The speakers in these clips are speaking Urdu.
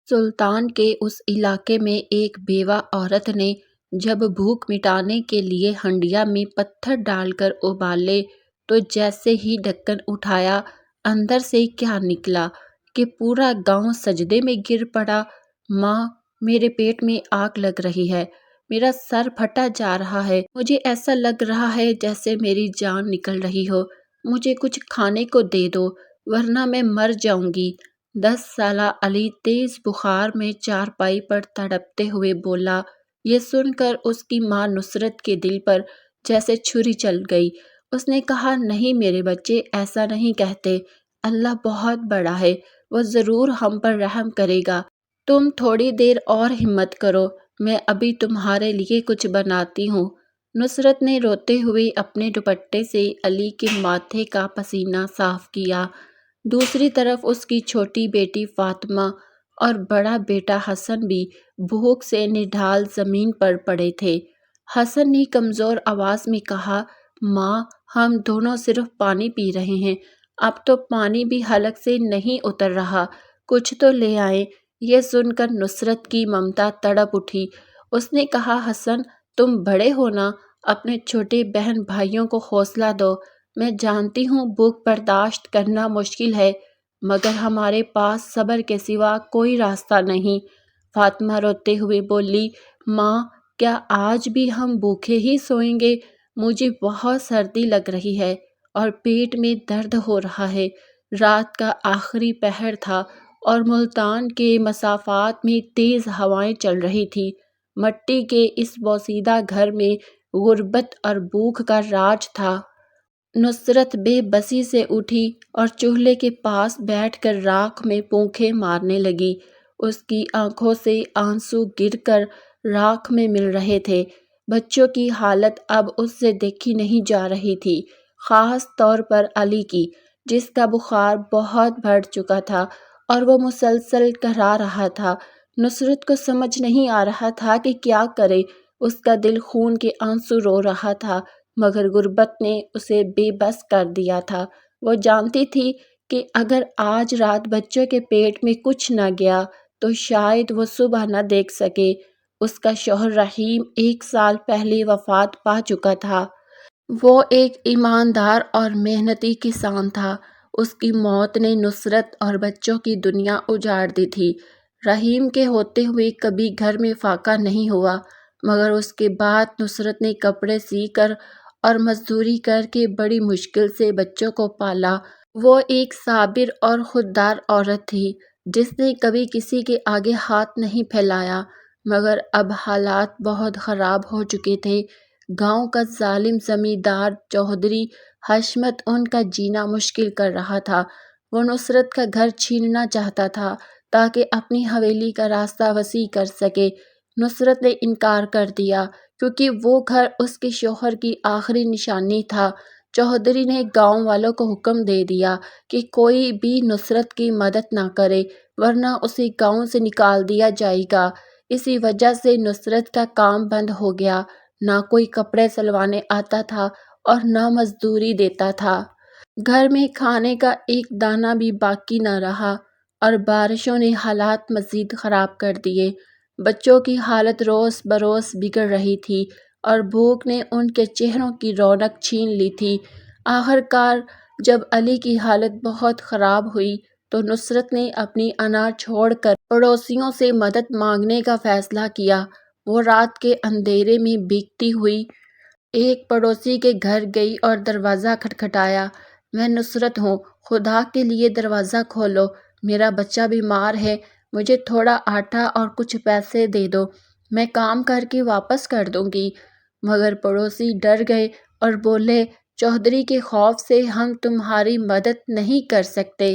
سلطان کے اس علاقے میں ایک بیوہ عورت نے جب بھوک مٹانے کے لیے ہنڈیا میں پتھر ڈال کر ابالے تو جیسے ہی ڈھکن اٹھایا اندر سے کیا نکلا کہ پورا گاؤں سجدے میں گر پڑا۔ ماں، میرے پیٹ میں آگ لگ رہی ہے، میرا سر پھٹا جا رہا ہے، مجھے ایسا لگ رہا ہے جیسے میری جان نکل رہی ہو، مجھے کچھ کھانے کو دے دو ورنہ میں مر جاؤں گی۔ 10 سالہ علی تیز بخار میں چارپائی پر تڑپتے ہوئے بولا۔ یہ سن کر اس کی ماں نصرت کے دل پر جیسے چھری چل گئی۔ اس نے کہا، نہیں میرے بچے، ایسا نہیں کہتے، اللہ بہت بڑا ہے، وہ ضرور ہم پر رحم کرے گا، تم تھوڑی دیر اور ہمت کرو، میں ابھی تمہارے لیے کچھ بناتی ہوں۔ نصرت نے روتے ہوئے اپنے دوپٹے سے علی کے ماتھے کا پسینہ صاف کیا۔ دوسری طرف اس کی چھوٹی بیٹی فاطمہ اور بڑا بیٹا حسن بھی بھوک سے نڈھال زمین پر پڑے تھے۔ حسن نے کمزور آواز میں کہا، ماں، ہم دونوں صرف پانی پی رہے ہیں، اب تو پانی بھی حلق سے نہیں اتر رہا، کچھ تو لے آئیں۔ یہ سن کر نصرت کی ممتا تڑپ اٹھی۔ اس نے کہا، حسن، تم بڑے ہو نا، اپنے چھوٹے بہن بھائیوں کو حوصلہ دو، میں جانتی ہوں بھوک برداشت کرنا مشکل ہے مگر ہمارے پاس صبر کے سوا کوئی راستہ نہیں۔ فاطمہ روتے ہوئے بولی، ماں، کیا آج بھی ہم بھوکے ہی سوئیں گے؟ مجھے بہت سردی لگ رہی ہے اور پیٹ میں درد ہو رہا ہے۔ رات کا آخری پہر تھا اور ملتان کے مسافات میں تیز ہوائیں چل رہی تھیں۔ مٹی کے اس بوسیدہ گھر میں غربت اور بھوک کا راج تھا۔ نصرت بے بسی سے اٹھی اور چولہے کے پاس بیٹھ کر راکھ میں پونکھیں مارنے لگی۔ اس کی آنکھوں سے آنسو گر کر راکھ میں مل رہے تھے۔ بچوں کی حالت اب اس سے دیکھی نہیں جا رہی تھی، خاص طور پر علی کی، جس کا بخار بہت بڑھ چکا تھا اور وہ مسلسل کہرا رہا تھا۔ نصرت کو سمجھ نہیں آ رہا تھا کہ کیا کرے، اس کا دل خون کے آنسو رو رہا تھا مگر غربت نے اسے بے بس کر دیا تھا۔ وہ جانتی تھی کہ اگر آج رات بچوں کے پیٹ میں کچھ نہ گیا تو شاید وہ صبح نہ دیکھ سکے۔ اس کا شوہر رحیم 1 سال پہلے وفات پا چکا تھا۔ وہ ایک ایماندار اور محنتی کسان تھا۔ اس کی موت نے نصرت اور بچوں کی دنیا اجاڑ دی تھی۔ رحیم کے ہوتے ہوئے کبھی گھر میں فاقہ نہیں ہوا مگر اس کے بعد نصرت نے کپڑے سی کر اور مزدوری کر کے بڑی مشکل سے بچوں کو پالا۔ وہ ایک صابر اور خوددار عورت تھی جس نے کبھی کسی کے آگے ہاتھ نہیں پھیلایا مگر اب حالات بہت خراب ہو چکے تھے۔ گاؤں کا ظالم زمیندار چودھری حشمت ان کا جینا مشکل کر رہا تھا۔ وہ نصرت کا گھر چھیننا چاہتا تھا تاکہ اپنی حویلی کا راستہ وسیع کر سکے۔ نصرت نے انکار کر دیا کیونکہ وہ گھر اس کے شوہر کی آخری نشانی تھا۔ چودھری نے گاؤں والوں کو حکم دے دیا کہ کوئی بھی نصرت کی مدد نہ کرے ورنہ اسے گاؤں سے نکال دیا جائے گا۔ اسی وجہ سے نصرت کا کام بند ہو گیا، نہ کوئی کپڑے سلوانے آتا تھا اور نہ مزدوری دیتا تھا۔ گھر میں کھانے کا ایک دانہ بھی باقی نہ رہا اور بارشوں نے حالات مزید خراب کر دیے۔ بچوں کی حالت روز بروز بگڑ رہی تھی اور بھوک نے ان کے چہروں کی رونق چھین لی تھی۔ آخر کار جب علی کی حالت بہت خراب ہوئی تو نصرت نے اپنی انا چھوڑ کر پڑوسیوں سے مدد مانگنے کا فیصلہ کیا۔ وہ رات کے اندھیرے میں بھیگتی ہوئی ایک پڑوسی کے گھر گئی اور دروازہ کھٹکھٹایا۔ میں نصرت ہوں، خدا کے لیے دروازہ کھولو، میرا بچہ بیمار ہے، مجھے تھوڑا آٹا اور کچھ پیسے دے دو، میں کام کر کے واپس کر دوں گی۔ مگر پڑوسی ڈر گئے اور بولے، چودھری کے خوف سے ہم تمہاری مدد نہیں کر سکتے۔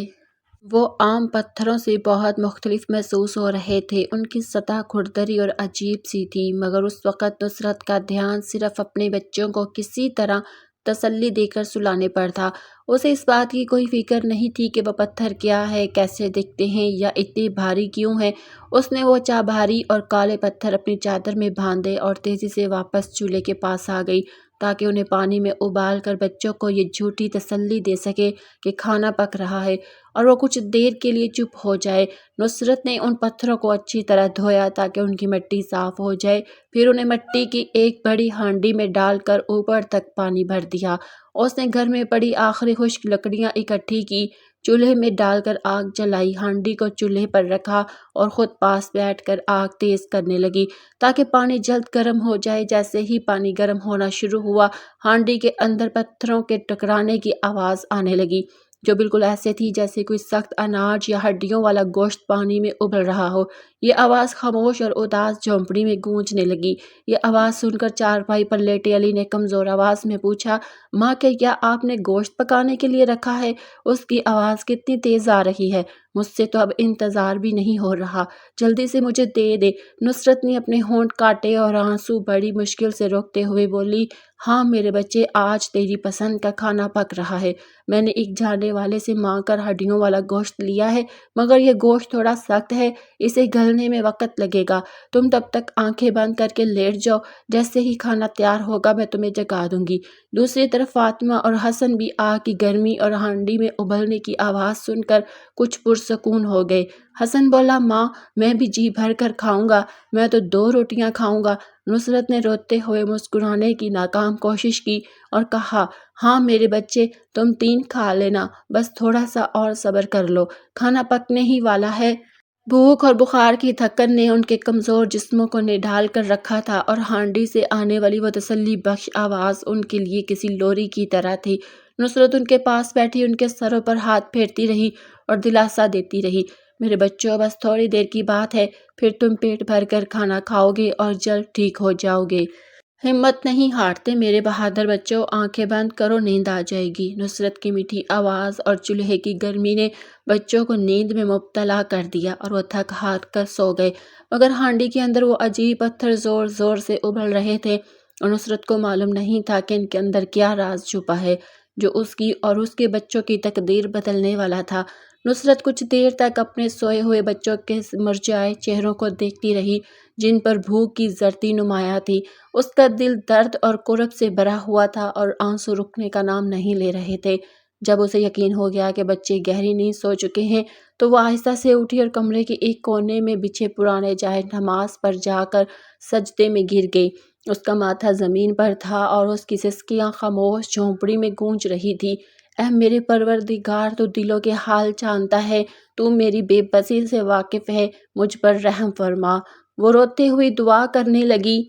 وہ عام پتھروں سے بہت مختلف محسوس ہو رہے تھے، ان کی سطح کھردری اور عجیب سی تھی مگر اس وقت نصرت کا دھیان صرف اپنے بچوں کو کسی طرح تسلی دے کر سلانے پر تھا۔ اسے اس بات کی کوئی فکر نہیں تھی کہ وہ پتھر کیا ہے، کیسے دکھتے ہیں یا اتنے بھاری کیوں ہیں۔ اس نے وہ بھاری اور کالے پتھر اپنی چادر میں باندھے اور تیزی سے واپس چولہے کے پاس آ گئی۔ تاکہ انہیں پانی میں ابال کر بچوں کو یہ جھوٹی تسلی دے سکے کہ کھانا پک رہا ہے اور وہ کچھ دیر کے لیے چپ ہو جائے۔ نصرت نے ان پتھروں کو اچھی طرح دھویا تاکہ ان کی مٹی صاف ہو جائے، پھر انہیں مٹی کی ایک بڑی ہانڈی میں ڈال کر اوپر تک پانی بھر دیا۔ اس نے گھر میں پڑی آخری خشک لکڑیاں اکٹھی کی، چولہے میں ڈال کر آگ جلائی، ہانڈی کو چولہے پر رکھا اور خود پاس بیٹھ کر آگ تیز کرنے لگی تاکہ پانی جلد گرم ہو جائے۔ جیسے ہی پانی گرم ہونا شروع ہوا، ہانڈی کے اندر پتھروں کے ٹکرانے کی آواز آنے لگی، جو بالکل ایسے تھی جیسے کوئی سخت اناج یا ہڈیوں والا گوشت پانی میں ابل رہا ہو۔ یہ آواز خاموش اور اداس جھونپڑی میں گونجنے لگی۔ یہ آواز سن کر چارپائی پر لیٹے علی نے کمزور آواز میں پوچھا، ماں کیا آپ نے گوشت پکانے کے لیے رکھا ہے؟ اس کی آواز کتنی تیز آ رہی ہے، مجھ سے تو اب انتظار بھی نہیں ہو رہا، جلدی سے مجھے دے دے۔ نصرت نے اپنے ہونٹ کاٹے اور آنسو بڑی مشکل سے روکتے ہوئے بولی، ہاں میرے بچے، آج تیری پسند کا کھانا پک رہا ہے۔ میں نے ایک جاننے والے سے مانگ کر ہڈیوں والا گوشت لیا ہے، مگر یہ گوشت تھوڑا سخت ہے، اسے گلنے میں وقت لگے گا۔ تم تب تک آنکھیں بند کر کے لیٹ جاؤ، جیسے ہی کھانا تیار ہوگا میں تمہیں جگا دوں گی۔ دوسری طرف فاطمہ اور حسن بھی آگ کی گرمی اور ہانڈی میں ابلنے کی آواز سن کر کچھ پرسکون ہو گئے۔ حسن بولا، ماں میں بھی جی بھر کر کھاؤں گا، میں تو 2 روٹیاں کھاؤں گا۔ نصرت نے روتے ہوئے مسکرانے کی ناکام کوشش کی اور کہا، ہاں میرے بچے، تم 3 کھا لینا، بس تھوڑا سا اور صبر کر لو، کھانا پکنے ہی والا ہے۔ بھوک اور بخار کی تھکن نے ان کے کمزور جسموں کو نڈھال کر رکھا تھا اور ہانڈی سے آنے والی وہ تسلی بخش آواز ان کے لیے کسی لوری کی طرح تھی۔ نصرت ان کے پاس بیٹھی ان کے سروں پر ہاتھ پھیرتی رہی اور دلاسا دیتی رہی، میرے بچوں، بس تھوڑی دیر کی بات ہے، پھر تم پیٹ بھر کر کھانا کھاؤ گے اور جلد ٹھیک ہو جاؤ گے۔ ہمت نہیں ہارتے میرے بہادر بچوں، آنکھیں بند کرو، نیند آ جائے گی۔ نصرت کی میٹھی آواز اور چولہے کی گرمی نے بچوں کو نیند میں مبتلا کر دیا اور وہ تھک ہار کر سو گئے، مگر ہانڈی کے اندر وہ عجیب پتھر زور زور سے ابل رہے تھے اور نصرت کو معلوم نہیں تھا کہ ان کے اندر کیا راز چھپا ہے جو اس کی اور اس کے بچوں کی تقدیر بدلنے والا تھا۔ نصرت کچھ دیر تک اپنے سوئے ہوئے بچوں کے مرجھائے چہروں کو دیکھتی رہی جن پر بھوک کی زردی نمایاں تھی۔ اس کا دل درد اور کرب سے بھرا ہوا تھا اور آنسو رکنے کا نام نہیں لے رہے تھے۔ جب اسے یقین ہو گیا کہ بچے گہری نیند سو چکے ہیں تو وہ آہستہ سے اٹھی اور کمرے کے ایک کونے میں بچھے پرانے جائے نماز پر جا کر سجدے میں گر گئی۔ اس کا ماتھا زمین پر تھا اور اس کی سسکیاں خاموش جھونپڑی میں گونج رہی تھی، اے میرے پروردگار، تو دلوں کے حال جانتا ہے، تو میری بے بسی سے واقف ہے، مجھ پر رحم فرما۔ وہ روتے ہوئے دعا کرنے لگی،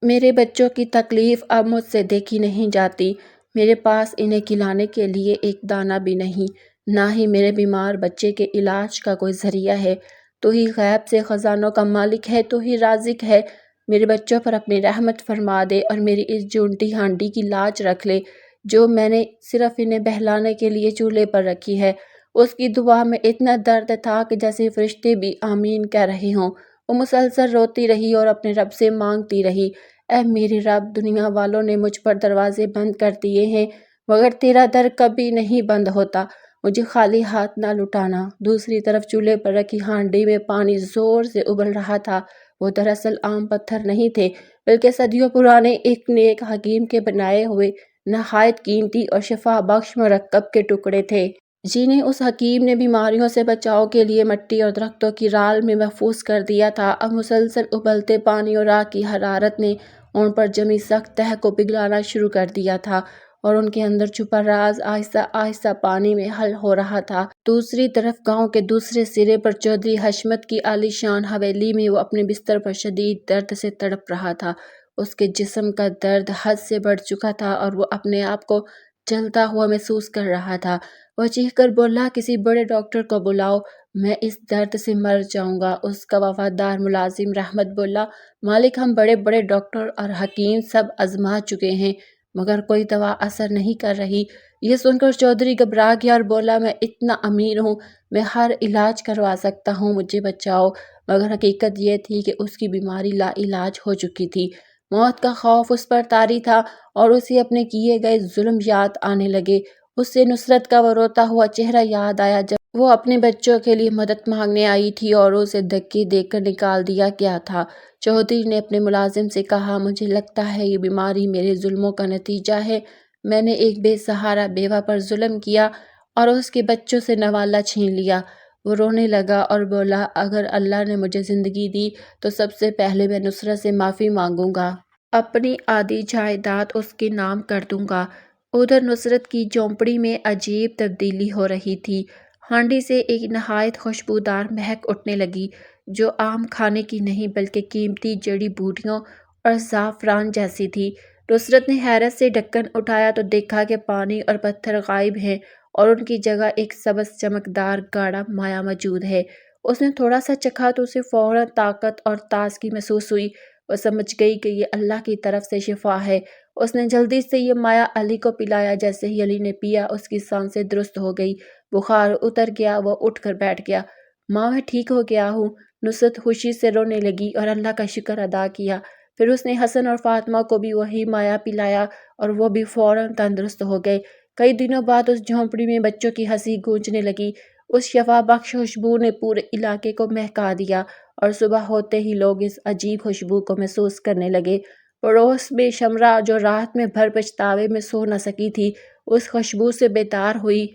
میرے بچوں کی تکلیف اب مجھ سے دیکھی نہیں جاتی، میرے پاس انہیں کھلانے کے لیے ایک دانہ بھی نہیں، نہ ہی میرے بیمار بچے کے علاج کا کوئی ذریعہ ہے۔ تو ہی غیب سے خزانوں کا مالک ہے، تو ہی رازق ہے، میرے بچوں پر اپنی رحمت فرما دے اور میری اس جونٹی ہانڈی کی لاج رکھ لے جو میں نے صرف انہیں بہلانے کے لیے چولہے پر رکھی ہے۔ اس کی دعا میں اتنا درد تھا کہ جیسے فرشتے بھی آمین کہہ رہے ہوں۔ وہ مسلسل روتی رہی اور اپنے رب سے مانگتی رہی، اے میرے رب، دنیا والوں نے مجھ پر دروازے بند کر دیے ہیں، مگر تیرا در کبھی نہیں بند ہوتا، مجھے خالی ہاتھ نہ لٹانا۔ دوسری طرف چولہے پر رکھی ہانڈی میں پانی زور سے ابل رہا تھا۔ وہ دراصل عام پتھر نہیں تھے، بلکہ صدیوں پرانے ایک نیک حکیم کے بنائے ہوئے نہایت قیمتی اور شفا بخش مرکب کے ٹکڑے تھے، جنہیں اس حکیم نے بیماریوں سے بچاؤ کے لیے مٹی اور درختوں کی رال میں محفوظ کر دیا تھا۔ اب مسلسل ابلتے پانی اور آگ کی حرارت نے ان پر جمی سخت تہ کو پگھلانا شروع کر دیا تھا اور ان کے اندر چھپا راز آہستہ آہستہ پانی میں حل ہو رہا تھا۔ دوسری طرف گاؤں کے دوسرے سرے پر چودھری حشمت کی عالی شان حویلی میں وہ اپنے بستر پر شدید درد سے تڑپ رہا تھا۔ اس کے جسم کا درد حد سے بڑھ چکا تھا اور وہ اپنے آپ کو جلتا ہوا محسوس کر رہا تھا۔ وہ چیخ کر بولا، کسی بڑے ڈاکٹر کو بلاؤ، میں اس درد سے مر جاؤں گا۔ اس کا وفادار ملازم رحمت بولا، مالک، ہم بڑے بڑے ڈاکٹر اور حکیم سب آزما چکے ہیں، مگر کوئی دوا اثر نہیں کر رہی۔ یہ سن کر چودھری گھبرا گیا اور بولا، میں اتنا امیر ہوں، میں ہر علاج کروا سکتا ہوں، مجھے بچاؤ۔ مگر حقیقت یہ تھی کہ اس کی بیماری لا علاج ہو چکی تھی۔ موت کا خوف اس پر طاری تھا اور اسے اپنے کیے گئے ظلم یاد آنے لگے۔ اس سے نصرت کا وہ روتا ہوا چہرہ یاد آیا جب وہ اپنے بچوں کے لیے مدد مانگنے آئی تھی اور اسے دھکے دے کر نکال دیا گیا تھا۔ چودھری نے اپنے ملازم سے کہا، مجھے لگتا ہے یہ بیماری میرے ظلموں کا نتیجہ ہے۔ میں نے ایک بے سہارا بیوہ پر ظلم کیا اور اس کے بچوں سے نوالہ چھین لیا۔ وہ رونے لگا اور بولا، اگر اللہ نے مجھے زندگی دی تو سب سے پہلے میں نصرت سے معافی مانگوں گا۔ اپنی آدھی جائیداد اس کے نام کر دوں گا۔ ادھر نصرت کی جھونپڑی میں عجیب تبدیلی ہو رہی تھی۔ ہانڈی سے ایک نہایت خوشبودار مہک اٹھنے لگی، جو عام کھانے کی نہیں بلکہ قیمتی جڑی بوٹیوں اور زعفران جیسی تھی۔ نصرت نے حیرت سے ڈھکن اٹھایا تو دیکھا کہ پانی اور پتھر غائب ہیں اور ان کی جگہ ایک سبز چمکدار گاڑھا مائع موجود ہے۔ اس نے تھوڑا سا چکھا تو اسے فوراً طاقت اور تازگی محسوس ہوئی۔ وہ سمجھ گئی کہ یہ اللہ کی طرف سے شفا ہے۔ اس نے جلدی سے یہ مائع علی کو پلایا۔ جیسے ہی علی نے پیا، اس کی سانسیں درست ہو گئی، بخار اتر گیا، وہ اٹھ کر بیٹھ گیا۔ ماں، میں ٹھیک ہو گیا ہوں۔ نصرت خوشی سے رونے لگی اور اللہ کا شکر ادا کیا۔ پھر اس نے حسن اور فاطمہ کو بھی وہی مائع پلایا اور وہ بھی فوراً تندرست ہو گئے۔ کئی دنوں بعد اس جھونپڑی میں بچوں کی ہنسی گونجنے لگی۔ اس شفا بخش خوشبو نے پورے علاقے کو مہکا دیا اور صبح ہوتے ہی لوگ اس عجیب خوشبو کو محسوس کرنے لگے۔ پڑوس میں شمرا، جو رات میں بھر پچھتاوے میں سو نہ سکی تھی، اس خوشبو سے بیدار ہوئی۔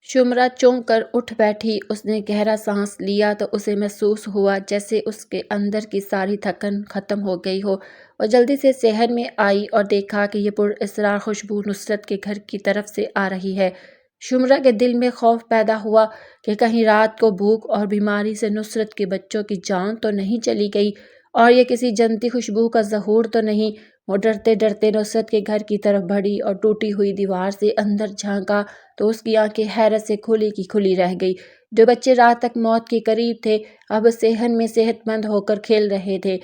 شمرا چونک کر اٹھ بیٹھی۔ اس نے گہرا سانس لیا تو اسے محسوس ہوا جیسے اس کے اندر کی ساری تھکن ختم ہو گئی ہو۔ وہ جلدی سے صحن میں آئی اور دیکھا کہ یہ پراسرار خوشبو نصرت کے گھر کی طرف سے آ رہی ہے۔ شمرا کے دل میں خوف پیدا ہوا کہ کہیں رات کو بھوک اور بیماری سے نصرت کے بچوں کی جان تو نہیں چلی گئی اور یہ کسی جنتی خوشبو کا ظہور تو نہیں۔ وہ ڈرتے ڈرتے نصرت کے گھر کی طرف بڑھی اور ٹوٹی ہوئی دیوار سے اندر جھانکا تو اس کی آنکھیں حیرت سے کھلی کی کھلی رہ گئی۔ جو بچے رات تک موت کے قریب تھے، اب صحن میں صحت مند ہو کر کھیل رہے تھے۔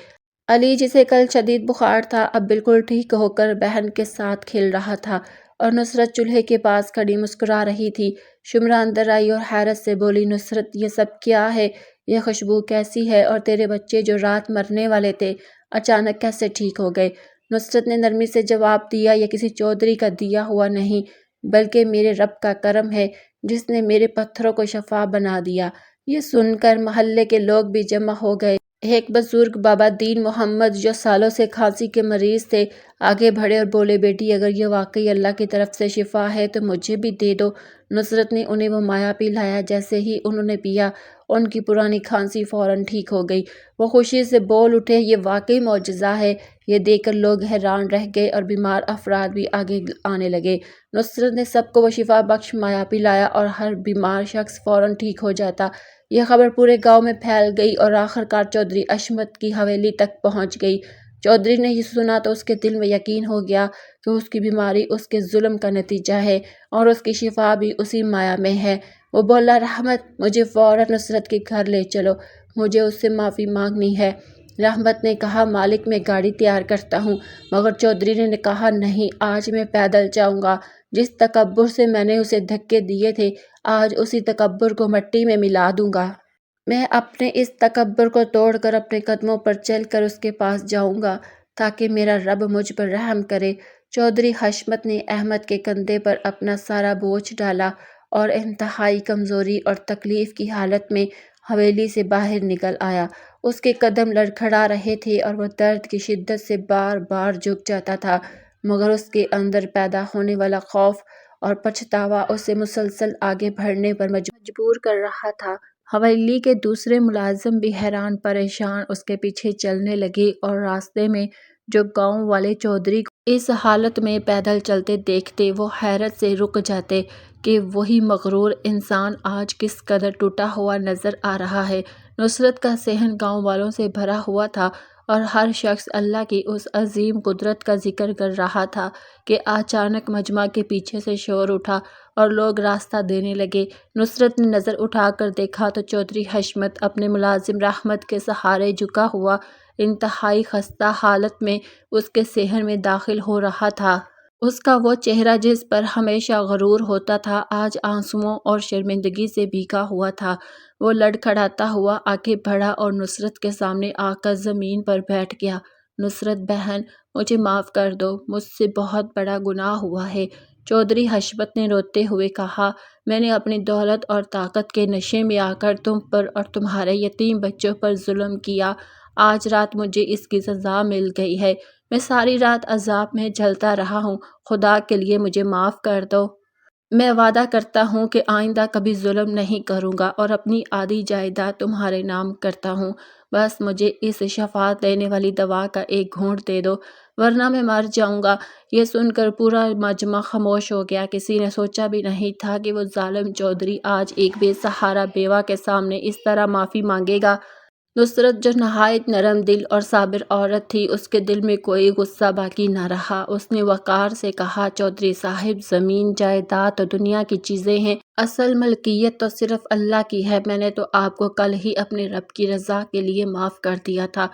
علی، جسے کل شدید بخار تھا، اب بالکل ٹھیک ہو کر بہن کے ساتھ کھیل رہا تھا اور نصرت چولہے کے پاس کھڑی مسکرا رہی تھی۔ شمرا اندر آئی اور حیرت سے بولی، نصرت، یہ سب کیا ہے؟ یہ خوشبو کیسی ہے؟ اور تیرے بچے جو رات مرنے والے تھے، اچانک کیسے ٹھیک ہو گئے؟ نصرت نے نرمی سے جواب دیا، یہ کسی چودھری کا دیا ہوا نہیں، بلکہ میرے رب کا کرم ہے، جس نے میرے پتھروں کو شفا بنا دیا۔ یہ سن کر محلے کے لوگ بھی جمع ہو گئے۔ ایک بزرگ بابا دین محمد، جو سالوں سے کھانسی کے مریض تھے، آگے بڑھے اور بولے، بیٹی، اگر یہ واقعی اللہ کی طرف سے شفا ہے تو مجھے بھی دے دو۔ نصرت نے انہیں وہ مائع پلایا۔ جیسے ہی انہوں نے پیا، ان کی پرانی کھانسی فوراً ٹھیک ہو گئی۔ وہ خوشی سے بول اٹھے، یہ واقعی معجزہ ہے۔ یہ دیکھ کر لوگ حیران رہ گئے اور بیمار افراد بھی آگے آنے لگے۔ نصرت نے سب کو وہ شفا بخش مائع پلایا اور ہر بیمار شخص فوراً ٹھیک ہو جاتا۔ یہ خبر پورے گاؤں میں پھیل گئی اور آخرکار چودھری عصمت کی حویلی تک پہنچ گئی۔ چودھری نے یہ سنا تو اس کے دل میں یقین ہو گیا کہ اس کی بیماری اس کے ظلم کا نتیجہ ہے اور اس کی شفا بھی اسی مائع میں ہے۔ وہ بولا، رحمت، مجھے فوراً نصرت کے گھر لے چلو، مجھے اس سے معافی مانگنی ہے۔ رحمت نے کہا، مالک، میں گاڑی تیار کرتا ہوں۔ مگر چودھری نے کہا، نہیں، آج میں پیدل جاؤں گا۔ جس تکبر سے میں نے اسے دھکے دیے تھے، آج اسی تکبر کو مٹی میں ملا دوں گا۔ میں اپنے اس تکبر کو توڑ کر اپنے قدموں پر چل کر اس کے پاس جاؤں گا تاکہ میرا رب مجھ پر رحم کرے۔ چودھری عصمت نے احمد کے کندھے پر اپنا سارا بوجھ ڈالا اور انتہائی کمزوری اور تکلیف کی حالت میں حویلی سے باہر نکل آیا۔ اس کے قدم لڑکھڑا رہے تھے اور وہ درد کی شدت سے بار بار جھک جاتا تھا، مگر اس کے اندر پیدا ہونے والا خوف اور پچھتاوا اسے مسلسل آگے بڑھنے پر مجبور کر رہا تھا۔ حویلی کے دوسرے ملازم بھی حیران پریشان اس کے پیچھے چلنے لگے اور راستے میں جو گاؤں والے چودھری کو اس حالت میں پیدل چلتے دیکھتے، وہ حیرت سے رک جاتے کہ وہی مغرور انسان آج کس قدر ٹوٹا ہوا نظر آ رہا ہے۔ نصرت کا صحن گاؤں والوں سے بھرا ہوا تھا اور ہر شخص اللہ کی اس عظیم قدرت کا ذکر کر رہا تھا کہ اچانک مجمع کے پیچھے سے شور اٹھا اور لوگ راستہ دینے لگے۔ نصرت نے نظر اٹھا کر دیکھا تو چودھری عصمت اپنے ملازم رحمت کے سہارے جھکا ہوا انتہائی خستہ حالت میں اس کے صحن میں داخل ہو رہا تھا۔ اس کا وہ چہرہ جس پر ہمیشہ غرور ہوتا تھا، آج آنسوؤں اور شرمندگی سے بھیگا ہوا تھا۔ وہ لڑکھڑاتا ہوا آگے بڑھا اور نصرت کے سامنے آ کر زمین پر بیٹھ گیا۔ نصرت بہن، مجھے معاف کر دو، مجھ سے بہت بڑا گناہ ہوا ہے۔ چودھری حشمت نے روتے ہوئے کہا، میں نے اپنی دولت اور طاقت کے نشے میں آ کر تم پر اور تمہارے یتیم بچوں پر ظلم کیا۔ آج رات مجھے اس کی سزا مل گئی ہے۔ میں ساری رات عذاب میں جلتا رہا ہوں۔ خدا کے لیے مجھے معاف کر دو۔ میں وعدہ کرتا ہوں کہ آئندہ کبھی ظلم نہیں کروں گا اور اپنی آدھی جائیداد تمہارے نام کرتا ہوں۔ بس مجھے اس شفاعت دینے والی دوا کا ایک گھونٹ دے دو، ورنہ میں مر جاؤں گا۔ یہ سن کر پورا مجمع خاموش ہو گیا۔ کسی نے سوچا بھی نہیں تھا کہ وہ ظالم چودھری آج ایک بے سہارا بیوہ کے سامنے اس طرح معافی مانگے گا۔ نصرت جو نہایت نرم دل اور صابر عورت تھی، اس کے دل میں کوئی غصہ باقی نہ رہا۔ اس نے وقار سے کہا، چودھری صاحب، زمین جائیداد تو دنیا کی چیزیں ہیں، اصل ملکیت تو صرف اللہ کی ہے۔ میں نے تو آپ کو کل ہی اپنے رب کی رضا کے لیے معاف کر دیا تھا۔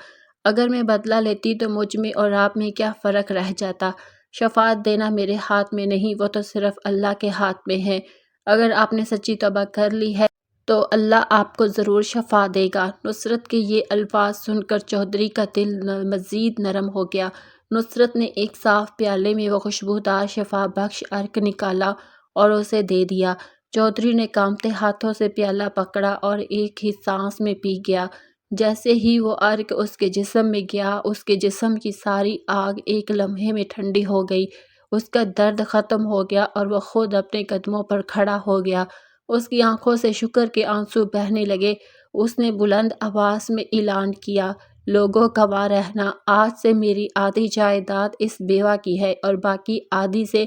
اگر میں بدلہ لیتی تو مجھ میں اور آپ میں کیا فرق رہ جاتا؟ شفاعت دینا میرے ہاتھ میں نہیں، وہ تو صرف اللہ کے ہاتھ میں ہے۔ اگر آپ نے سچی توبہ کر لی ہے تو اللہ آپ کو ضرور شفا دے گا۔ نصرت کے یہ الفاظ سن کر چودھری کا دل مزید نرم ہو گیا۔ نصرت نے ایک صاف پیالے میں وہ خوشبودار شفا بخش عرق نکالا اور اسے دے دیا۔ چودھری نے کانپتے ہاتھوں سے پیالہ پکڑا اور ایک ہی سانس میں پی گیا۔ جیسے ہی وہ عرق اس کے جسم میں گیا، اس کے جسم کی ساری آگ ایک لمحے میں ٹھنڈی ہو گئی۔ اس کا درد ختم ہو گیا اور وہ خود اپنے قدموں پر کھڑا ہو گیا۔ اس کی آنکھوں سے شکر کے آنسو بہنے لگے۔ اس نے بلند آواز میں اعلان کیا، لوگوں گواہ رہنا، آج سے میری آدھی جائیداد اس بیوہ کی ہے اور باقی آدھی سے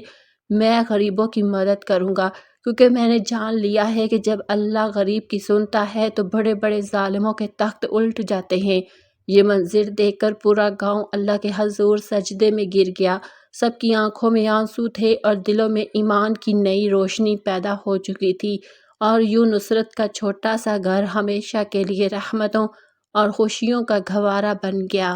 میں غریبوں کی مدد کروں گا، کیونکہ میں نے جان لیا ہے کہ جب اللہ غریب کی سنتا ہے تو بڑے بڑے ظالموں کے تخت الٹ جاتے ہیں۔ یہ منظر دیکھ کر پورا گاؤں اللہ کے حضور سجدے میں گر گیا۔ سب کی آنکھوں میں آنسو تھے اور دلوں میں ایمان کی نئی روشنی پیدا ہو چکی تھی، اور یوں نصرت کا چھوٹا سا گھر ہمیشہ کے لیے رحمتوں اور خوشیوں کا گہوارہ بن گیا۔